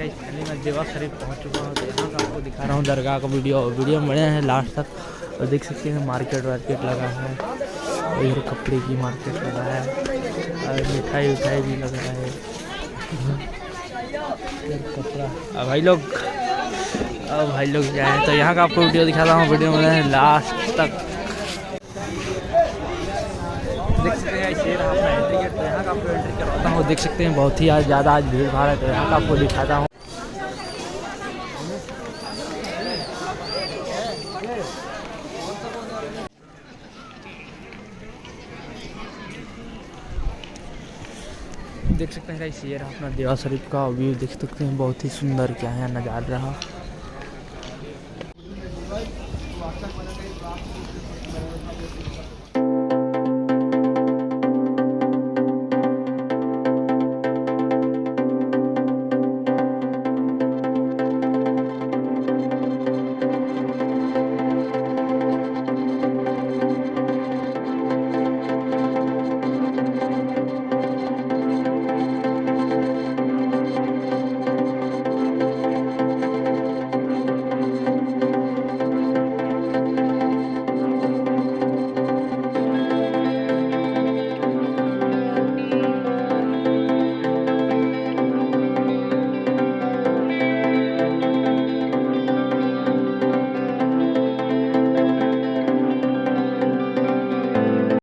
Guys finally मैं देवा शरीफ पहुंच चुका हूँ। तो यहाँ का आपको दिखा रहा हूँ दरगाह का वीडियो में बने हैं लास्ट तक। और देख सकते हैं मार्केट वार्केट लगा है, और इधर कपड़े की मार्केट लगा है, और मिठाई उठाई भी लग रहा है। कपड़ा अब भाई लोग क्या है, तो यहाँ का आपको वीडियो दिखाता हूँ। वीडियो में लास्ट तक देख सकते हैं। ये रहा अपना एंट्री गेट। तो यहाँ का आपको एंट्री करवाता हूँ। देख सकते हैं बहुत ही ज़्यादा आज भीड़ भाड़ है। तो यहाँ का आपको दिखाता हूँ। देख सकते हैं गाइस, ये रहा अपना देवा शरीफ का व्यू। देख सकते हैं बहुत ही सुंदर क्या है नज़ारा रहा।